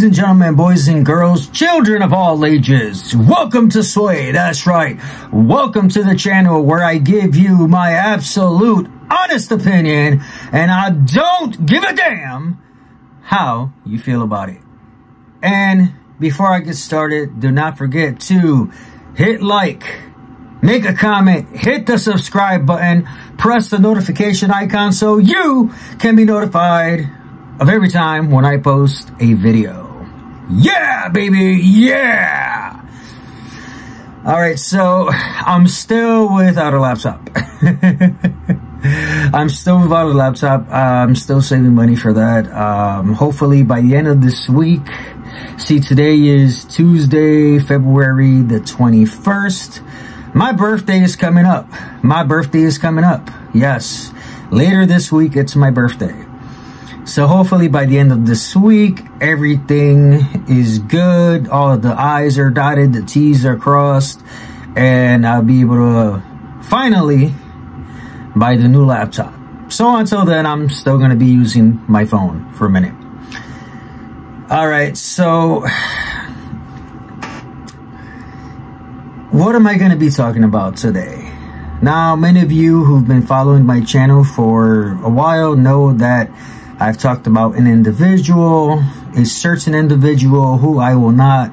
Ladies and gentlemen, boys and girls, children of all ages, welcome to Sway. That's right. Welcome to the channel where I give you my absolute honest opinion, and I don't give a damn how you feel about it. And before I get started, do not forget to hit like, make a comment, hit the subscribe button, press the notification icon so you can be notified of every time when I post a video. Yeah, baby, yeah! Alright, so I'm still without a laptop. I'm still without a laptop. I'm still saving money for that. Hopefully by the end of this week. See, today is Tuesday, February the 21st. My birthday is coming up. My birthday is coming up. Yes. Later this week, it's my birthday. So hopefully by the end of this week, everything is good. All the I's are dotted, the T's are crossed, and I'll be able to finally buy the new laptop. So until then, I'm still going to be using my phone for a minute. All right, so what am I going to be talking about today? Now, many of you who've been following my channel for a while know that I've talked about an individual, a certain individual who I will not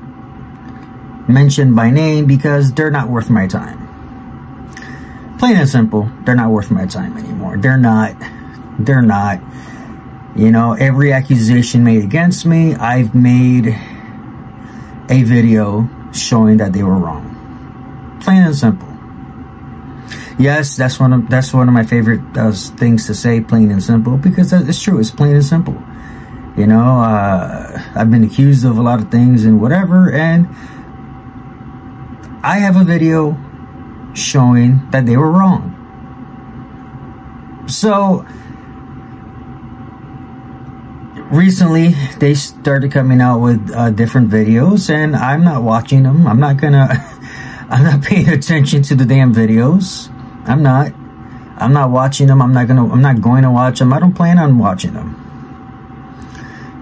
mention by name because they're not worth my time. Plain and simple, they're not worth my time anymore. They're not. You know, every accusation made against me, I've made a video showing that they were wrong. Plain and simple. Yes, that's one of my favorite things to say, plain and simple, because it's true. It's plain and simple. You know, I've been accused of a lot of things and whatever, and I have a video showing that they were wrong. So recently, they started coming out with different videos, and I'm not watching them. I'm not paying attention to the damn videos. I'm not watching them. I'm not going to watch them. I don't plan on watching them.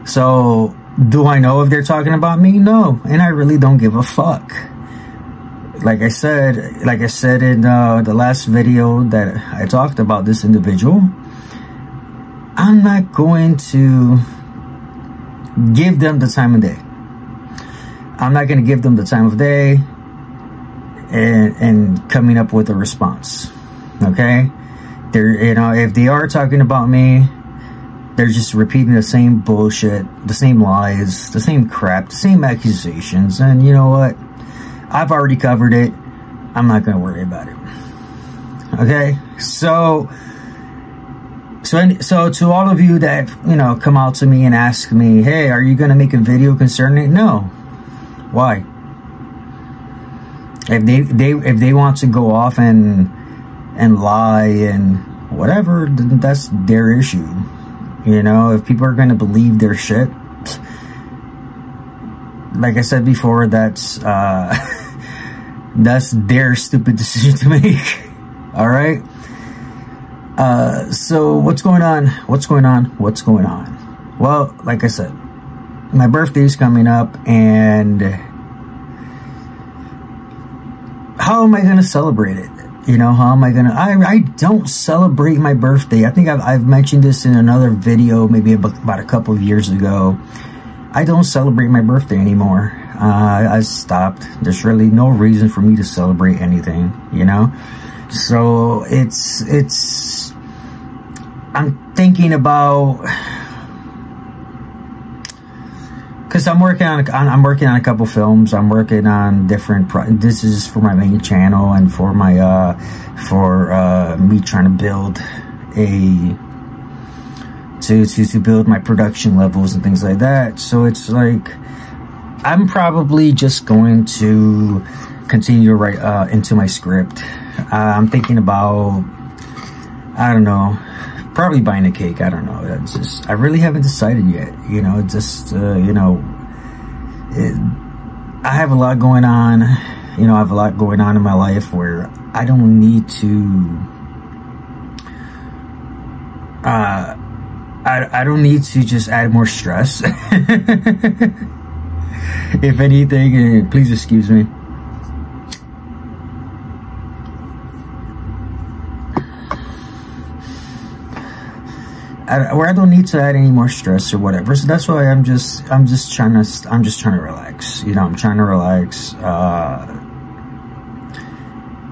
So, do I know if they're talking about me? No, and I really don't give a fuck. Like I said in the last video that I talked about this individual, I'm not going to give them the time of day. I'm not going to give them the time of day and coming up with a response. Okay? You know, if they are talking about me, they're just repeating the same bullshit, the same lies, the same crap, the same accusations. And you know what? I've already covered it. I'm not going to worry about it. Okay? So to all of you that, you know, come out to me and ask me, hey, are you going to make a video concerning it? No. Why? If they want to go off and lie and whatever, then that's their issue. You know, if people are going to believe their shit, like I said before, that's their stupid decision to make. All right. So what's going on? Well, like I said, my birthday is coming up, and how am I going to celebrate it? You know, how am I going to... I don't celebrate my birthday. I think I've mentioned this in another video, maybe about a couple of years ago. I don't celebrate my birthday anymore. I stopped. There's really no reason for me to celebrate anything, you know? So it's... I'm thinking about... Because I'm working on a couple films. I'm working on different. This is for my main channel and for my me trying to build to build my production levels and things like that. So it's like I'm probably just going to continue to write into my script. I'm thinking about, I don't know, probably buying a cake. I don't know. It's just, I really haven't decided yet. You know, just, you know, I have a lot going on. You know, I have a lot going on in my life where I don't need to, I don't need to just add more stress. if anything, please excuse me. Where I don't need to add any more stress or whatever. So that's why I'm just trying to relax. You know, I'm trying to relax.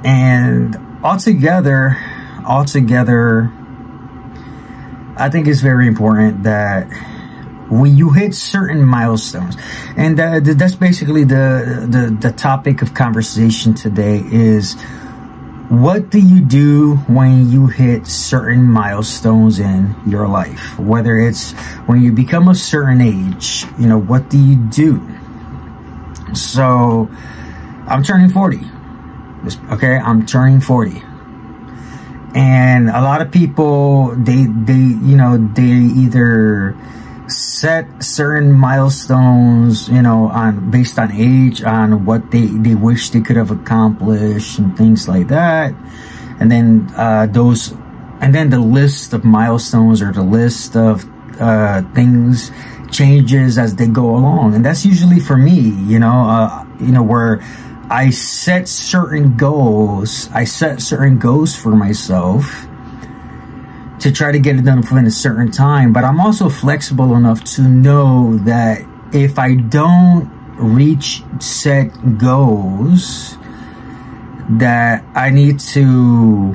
And altogether, I think it's very important that when you hit certain milestones, and that's basically the topic of conversation today is, what do you do when you hit certain milestones in your life? Whether it's when you become a certain age, you know, what do you do? So I'm turning 40. Okay, I'm turning 40. And a lot of people, they either set certain milestones, you know, based on age, on what they wish they could have accomplished and things like that. And then the list of milestones or the list of things changes as they go along. And that's usually for me, where I set certain goals. I set certain goals for myself to try to get it done within a certain time. But I'm also flexible enough to know that if I don't reach set goals, that I need to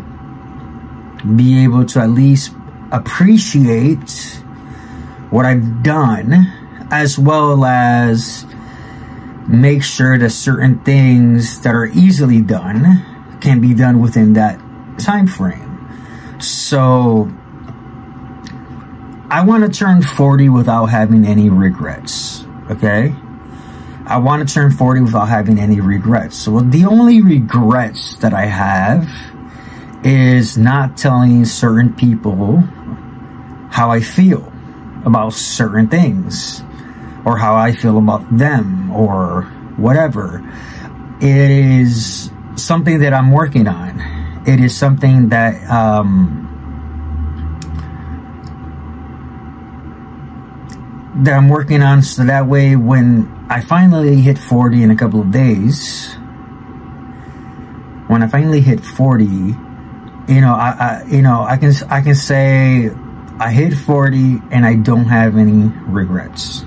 be able to at least appreciate what I've done, as well as make sure that certain things that are easily done can be done within that time frame. So I want to turn 40 without having any regrets. Okay, I want to turn 40 without having any regrets. So the only regrets that I have is not telling certain people how I feel about certain things, or how I feel about them, or whatever. It is something that I'm working on. It is something that that I'm working on, so that way when I finally hit 40 in a couple of days, when I finally hit 40, I can say I hit 40 and I don't have any regrets.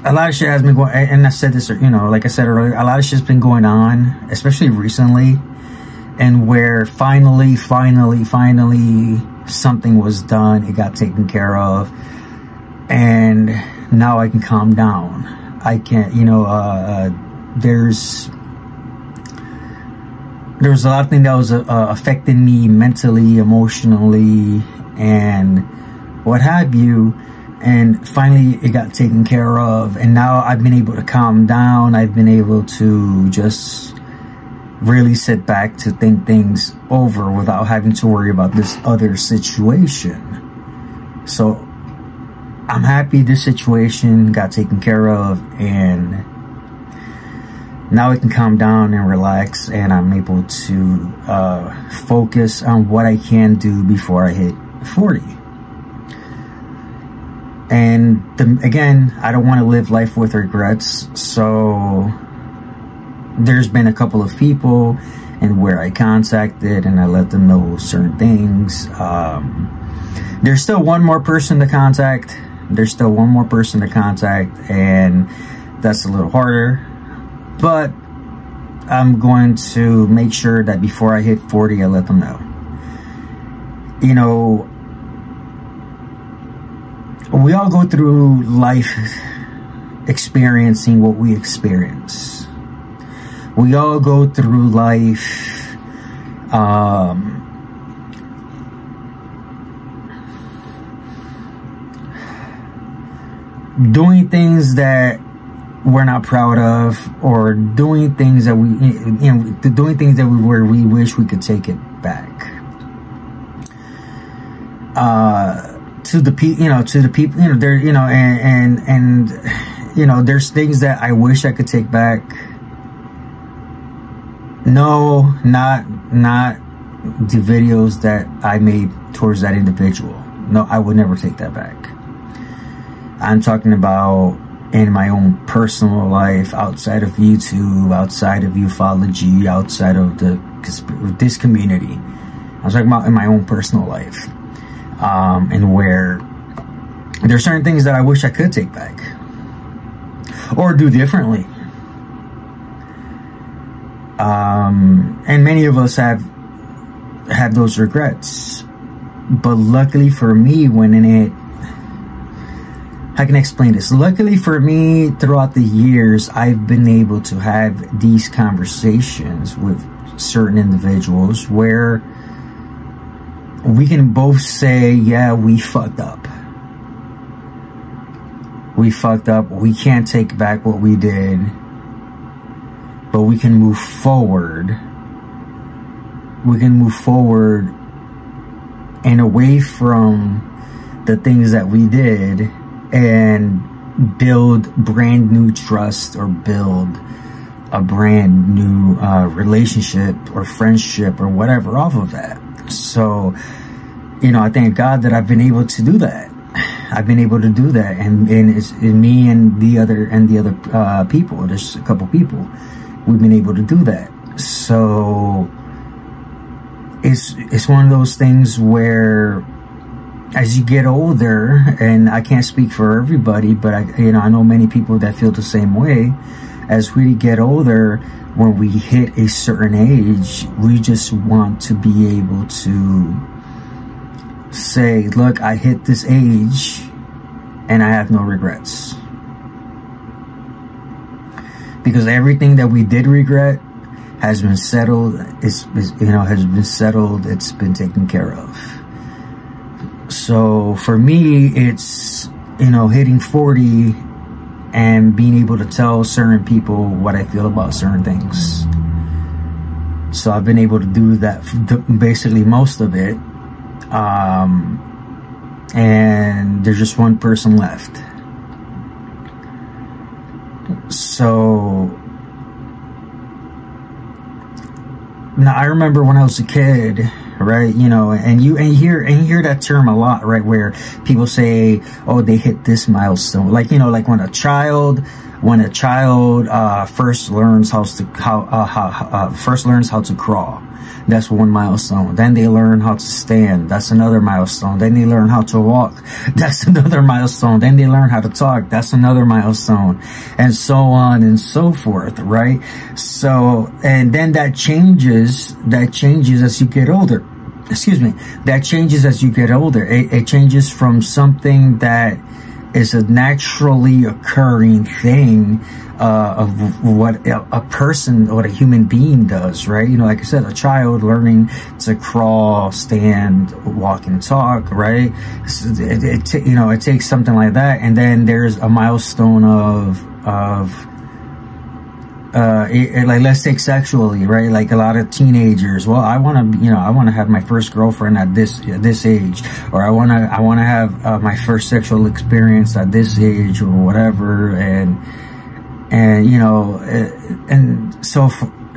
A lot of shit has been going, and I said this, like I said earlier, a lot of shit's been going on, especially recently, and where finally something was done, it got taken care of, and now I can calm down. I can't, there's a lot of things that was affecting me mentally, emotionally, and what have you. And finally, it got taken care of. And now I've been able to calm down. I've been able to just really sit back to think things over without having to worry about this other situation. So I'm happy this situation got taken care of. And now I can calm down and relax. And I'm able to focus on what I can do before I hit 40. And again, I don't want to live life with regrets. So there's been a couple of people and where I contacted and I let them know certain things. There's still one more person to contact. And that's a little harder. But I'm going to make sure that before I hit 40, I let them know. We all go through life experiencing what we experience. We all go through life doing things that we're not proud of, or doing things that we wish we could take it back. To the people, there's things that I wish I could take back. No, not the videos that I made towards that individual. No, I would never take that back. I'm talking about in my own personal life, outside of YouTube, outside of ufology, outside of this community. I was talking about in my own personal life, and where there's certain things that I wish I could take back or do differently. And many of us have those regrets, but luckily for me, I can explain this. Luckily for me, throughout the years, I've been able to have these conversations with certain individuals where we can both say, yeah, we fucked up. We fucked up. We can't take back what we did, but we can move forward. We can move forward and away from the things that we did and build brand new trust, or build a brand new relationship or friendship or whatever off of that. So, you know, I thank God that I've been able to do that. I've been able to do that, and it's me and the other people. There's a couple people. We've been able to do that. So it's one of those things where, as you get older, and I can't speak for everybody, but I know many people that feel the same way. As we get older, when we hit a certain age, we just want to be able to say, look, I hit this age and I have no regrets. Because everything that we did regret has been settled. Has been settled. It's been taken care of. So for me, it's, hitting 40 and being able to tell certain people what I feel about certain things. So I've been able to do that, basically most of it. And there's just one person left. So now I remember when I was a kid, right? And you hear that term a lot, right? Where people say, "Oh, they hit this milestone." Like when a child first learns how to crawl. That's one milestone. Then they learn how to stand. That's another milestone. Then they learn how to walk. That's another milestone. Then they learn how to talk. That's another milestone. And so on and so forth, right? So, and then that changes as you get older. Excuse me. That changes as you get older. It changes from something that is a naturally occurring thing of what a person or a human being does, right? Like I said, a child learning to crawl, stand, walk, and talk, right? It takes something like that, and then there's a milestone like, let's take sexually, right? Like a lot of teenagers, well, I want to have my first girlfriend at this age, or I want to have my first sexual experience at this age, or whatever,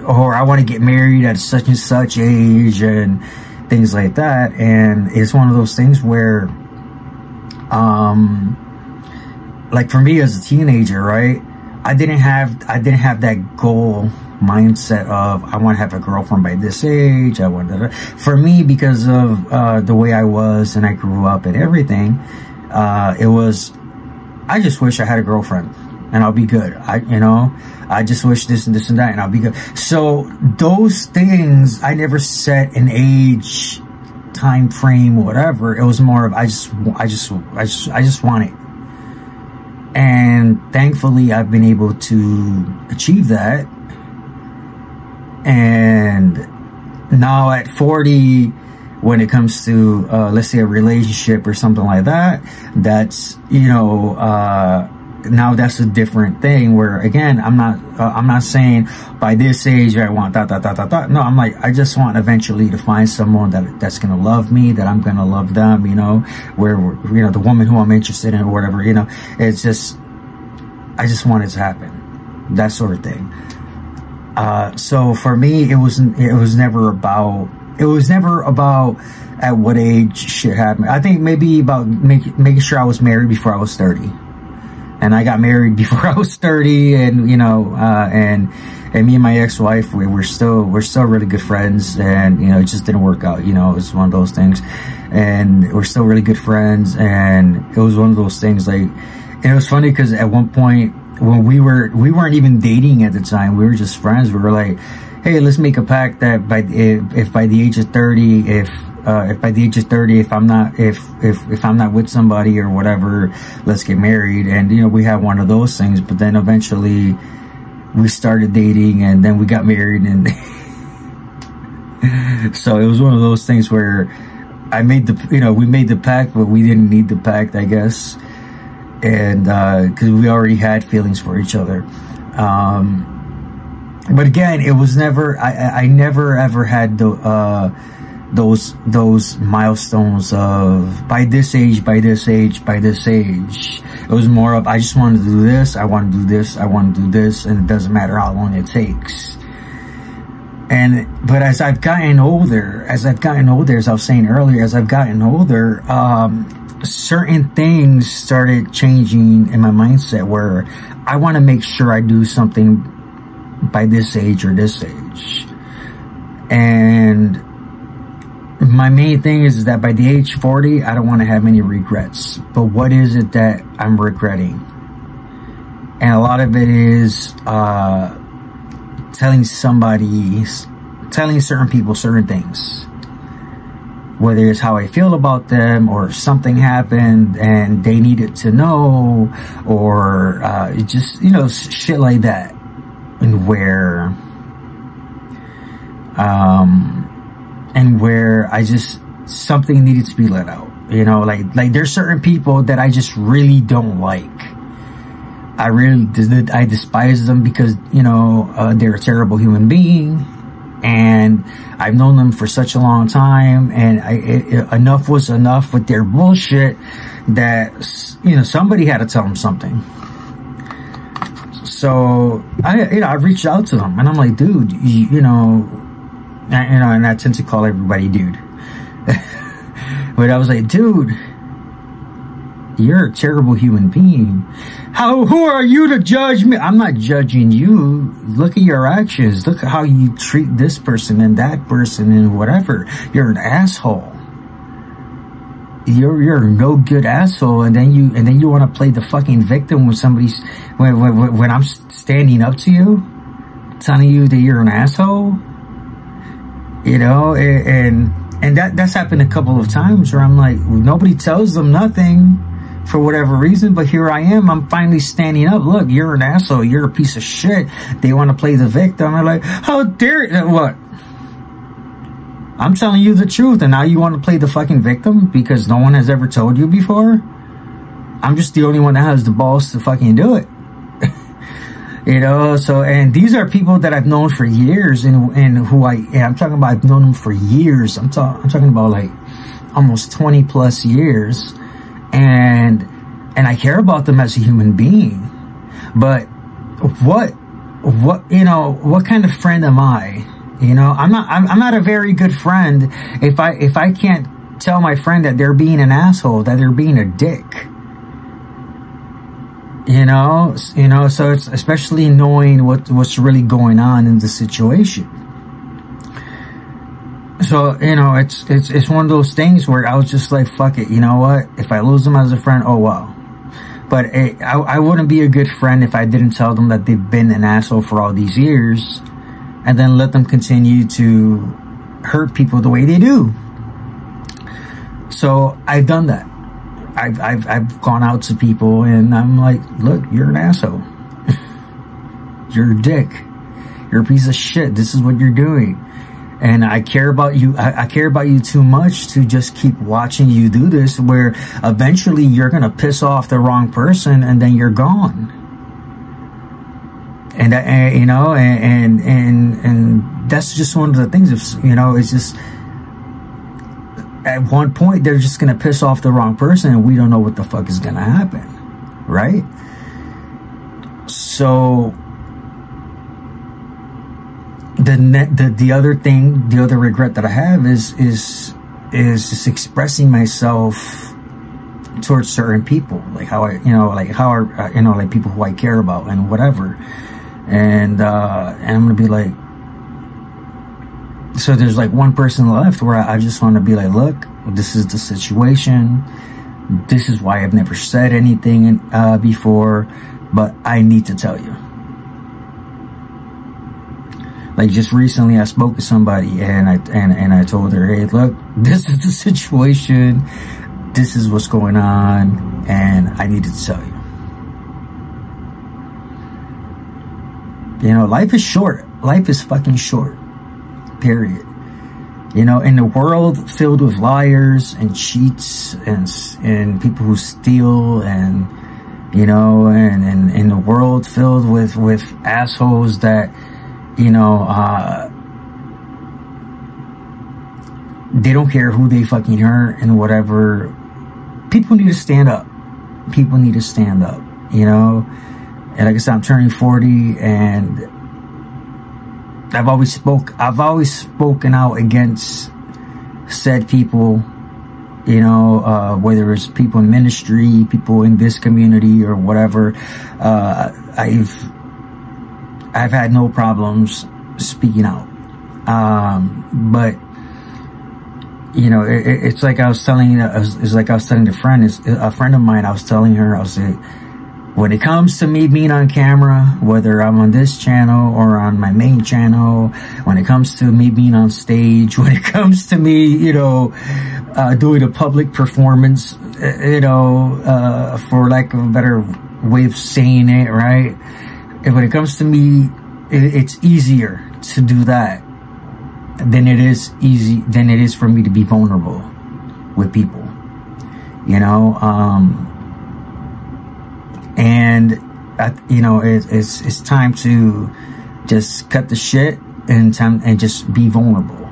or I want to get married at such and such age, and things like that. And it's one of those things where, like for me as a teenager, right? I didn't have that goal mindset of I want to have a girlfriend by this age. For me, because of the way I was and I grew up and everything, it was, I just wish I had a girlfriend and I'll be good. I just wish this and this and that and I'll be good. So those things, I never set an age, time frame, whatever. It was more of I just want it. And thankfully, I've been able to achieve that. And now at 40, when it comes to, let's say, a relationship or something like that, that's, now that's a different thing where, again, I'm not saying by this age I want that. No, I'm like, I just want eventually to find someone that's going to love me, that I'm going to love them, where, the woman who I'm interested in or whatever, it's just, I just want it to happen, that sort of thing. So for me, it was never about at what age shit happened. I think maybe about making sure I was married before I was 30. And I got married before I was 30, and, you know, and me and my ex-wife, we're still really good friends, and, you know, it just didn't work out, you know, it's one of those things. And we're still really good friends, and it was one of those things, like, and it was funny because at one point when we weren't even dating at the time, we were just friends. We were like, hey, let's make a pact that if by the age of 30, if I'm not with somebody or whatever, let's get married. And, you know, we had one of those things, but then eventually we started dating, and then we got married, and so it was one of those things where we made the pact, but we didn't need the pact, I guess. And, cause we already had feelings for each other. But again, it was never, I never ever had those milestones of by this age, by this age, by this age. It was more of, I just want to do this, I want to do this, I want to do this, and it doesn't matter how long it takes. But as I've gotten older, as I was saying earlier, as I've gotten older, certain things started changing in my mindset where I want to make sure I do something by this age or this age. And my main thing is that by the age 40, I don't want to have any regrets. But what is it that I'm regretting? And a lot of it is telling certain people certain things. Whether it's how I feel about them, or if something happened and they needed to know, or just, you know, shit like that. And where I just, something needed to be let out, you know, like there's certain people that I just really don't like. I despise them because, you know, they're a terrible human being, and I've known them for such a long time, and enough was enough with their bullshit that, you know, somebody had to tell them something. So I reached out to them, and I'm like, dude, you know, and I tend to call everybody dude. But I was like, dude, you're a terrible human being. Who are you to judge me? I'm not judging you. Look at your actions. Look at how you treat this person and that person and whatever. You're an asshole. You're a no good asshole, and then you want to play the fucking victim when somebody's when I'm standing up to you, telling you that you're an asshole. You know, and that's happened a couple of times where I'm like, nobody tells them nothing for whatever reason, but here I am, I'm finally standing up. Look, you're an asshole, you're a piece of shit. They want to play the victim. I'm like, how dare you? What? I'm telling you the truth, and now you want to play the fucking victim because no one has ever told you before? I'm just the only one that has the balls to fucking do it. You know, so, and these are people that I've known for years, and I'm talking about, I've known them for years. I'm talking about like almost 20 plus years, and I care about them as a human being. But what, you know, what kind of friend am I? You know, I'm not a very good friend if I can't tell my friend that they're being an asshole, that they're being a dick. You know, so it's especially knowing what's really going on in the situation. So, you know, it's one of those things where I was just like, fuck it, you know what? If I lose them as a friend, oh well. But I wouldn't be a good friend if I didn't tell them that they've been an asshole for all these years, and then let them continue to hurt people the way they do. So I've done that. I've gone out to people and I'm like, look, you're an asshole. You're a dick. You're a piece of shit. This is what you're doing. And I care about you. I care about you too much to just keep watching you do this, where eventually you're going to piss off the wrong person and then you're gone. And you know, and that's just one of the things. You know, it's just, at one point they're just going to piss off the wrong person, and we don't know what the fuck is going to happen, right? So the other regret that I have is just expressing myself towards certain people, like how I, like how I, like people who I care about and whatever. And I'm gonna be like, so there's like one person left where I just want to be like, look, this is the situation. This is why I've never said anything before, but I need to tell you. Like just recently I spoke to somebody and I told her, hey, look, this is the situation. This is what's going on, and I needed to tell you. Life is short. Life is fucking short. Period. In a world filled with liars and cheats and people who steal and and in a world filled with assholes that they don't care who they fucking hurt and whatever. People need to stand up. People need to stand up, And like I said, I'm turning 40, and I've always spoken out against said people, whether it's people in ministry, people in this community or whatever. I've had no problems speaking out. But it's like I was telling a friend, a friend of mine. I was telling her, I was like, when it comes to me being on camera, whether I'm on this channel or on my main channel, when it comes to me being on stage, when it comes to me, doing a public performance, for lack of a better way of saying it, right? When it comes to me, it's easier to do that than it is for me to be vulnerable with people, and it's time to just cut the shit and just be vulnerable.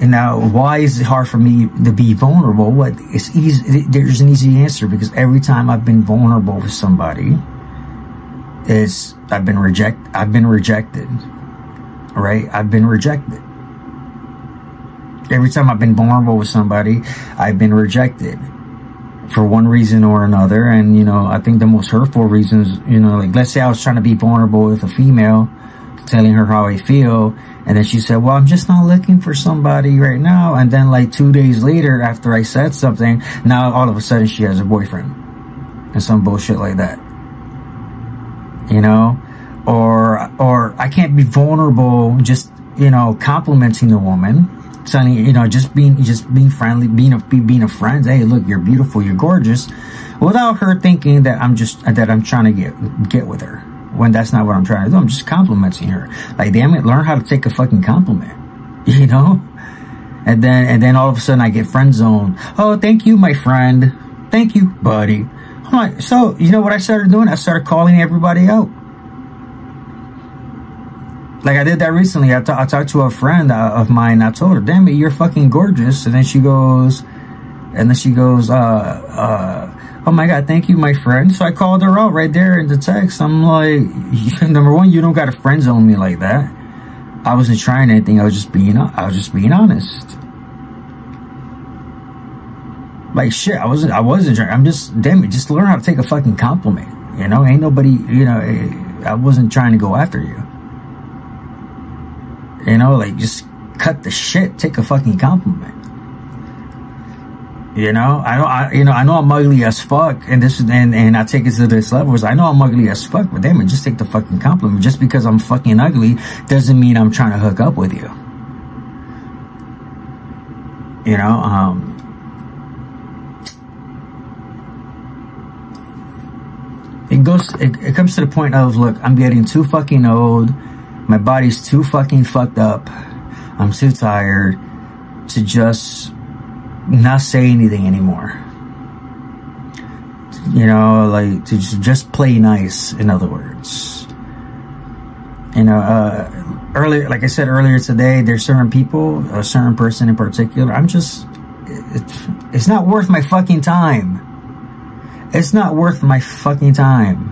Now, why is it hard for me to be vulnerable? It's easy. There's an easy answer, because every time I've been vulnerable with somebody, I've been rejected, right? I've been rejected. Every time I've been vulnerable with somebody, I've been rejected for one reason or another. And, I think the most hurtful reasons, like let's say I was trying to be vulnerable with a female, telling her how I feel. And then she said, well, I'm just not looking for somebody right now. And then like 2 days later, after I said something, now all of a sudden she has a boyfriend and some bullshit like that. Or I can't be vulnerable just, complimenting the woman, telling, just being friendly, being a friend. Hey, look, you're beautiful, you're gorgeous, without her thinking that I'm trying to get with her, when that's not what I'm trying to do. I'm just complimenting her. Like, damn it, learn how to take a fucking compliment, And then all of a sudden I get friend zoned. Oh, thank you, my friend. Thank you, buddy. I'm like, so, what I started doing? I started calling everybody out. Like I did that recently. I talked to a friend of mine. I told her, damn it, you're fucking gorgeous. And then she goes, oh my God, thank you, my friend. So I called her out right there in the text. I'm like, number one, you don't got to friend zone me like that. I wasn't trying anything. I was just being honest. Like shit, I wasn't trying. I'm just, damn it, just learn how to take a fucking compliment. Ain't nobody, I wasn't trying to go after you. Like just cut the shit, take a fucking compliment. I know I'm ugly as fuck, and I take it to this level. I know I'm ugly as fuck, but damn it, just take the fucking compliment. Just because I'm fucking ugly doesn't mean I'm trying to hook up with you. It comes to the point of, look, I'm getting too fucking old. My body's too fucking fucked up. I'm too tired to just not say anything anymore. Like to just play nice, in other words. Earlier, like I said earlier today, there's certain people, a certain person in particular, it's not worth my fucking time. It's not worth my fucking time.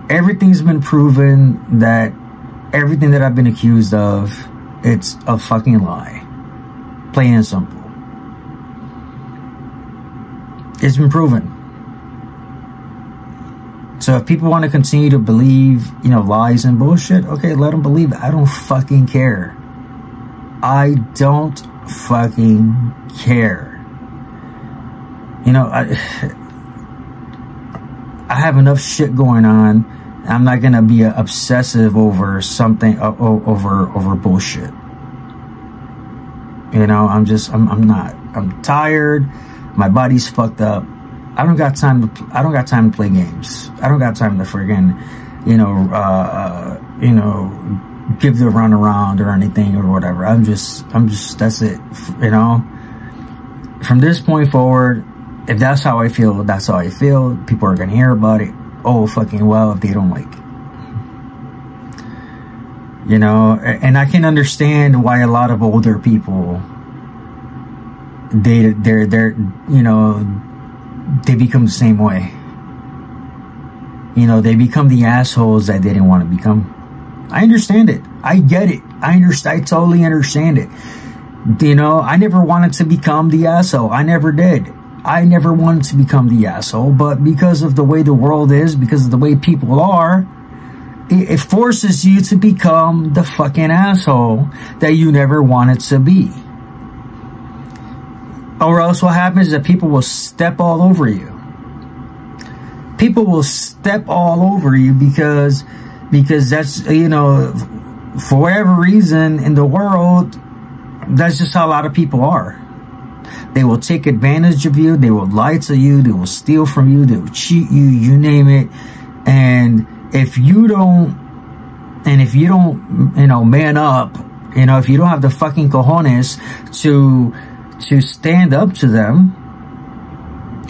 Everything's been proven that everything that I've been accused of, it's a fucking lie. Plain and simple. It's been proven. So if people want to continue to believe, you know, lies and bullshit, okay, let them believe it. I don't fucking care. I don't fucking care. You know, I have enough shit going on. I'm not gonna be obsessive over something, over bullshit. You know, I'm not. I'm tired. My body's fucked up. I don't got time to play games. I don't got time to friggin', you know, give the runaround or anything or whatever. I'm just, that's it. You know, from this point forward, if that's how I feel, that's how I feel. People are gonna hear about it. Oh, fucking well, if they don't like it. You know, and I can understand why a lot of older people, they're, you know, they become the same way. You know, they become the assholes that they didn't want to become. I understand it. I get it. I totally understand it. You know, I never wanted to become the asshole. I never did. I never wanted to become the asshole, but because of the way the world is, because of the way people are, it forces you to become the fucking asshole that you never wanted to be. Or else what happens is that people will step all over you. People will step all over you because that's, you know, for whatever reason in the world, that's just how a lot of people are. They will take advantage of you. They will lie to you. They will steal from you. They will cheat you. You name it. And if you don't, you know, man up, you know, if you don't have the fucking cojones to stand up to them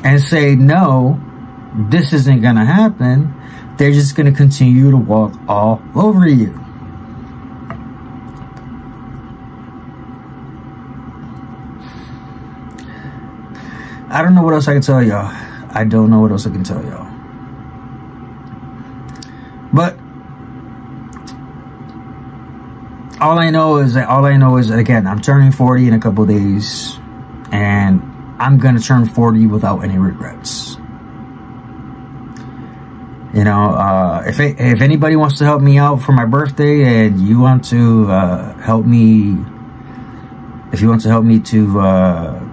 and say, no, this isn't going to happen, they're just going to continue to walk all over you. I don't know what else I can tell y'all. I don't know what else I can tell y'all. But all I know is that again, I'm turning 40 in a couple days, and I'm gonna turn 40 without any regrets. You know, if anybody wants to help me out for my birthday, and you want to help me, if you want to help me to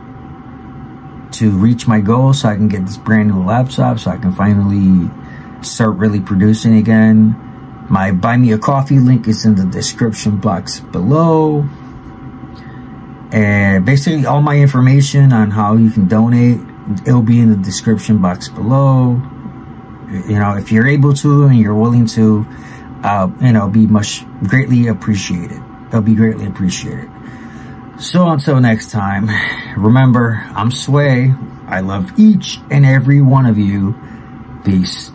reach my goal, so I can get this brand new laptop, so I can finally start really producing again. My Buy Me a Coffee link is in the description box below. And basically all my information on how you can donate, it'll be in the description box below. You know, if you're able to and you're willing to, you know, be greatly appreciated. It'll be greatly appreciated. So until next time, remember, I'm Sway. I love each and every one of you. Peace.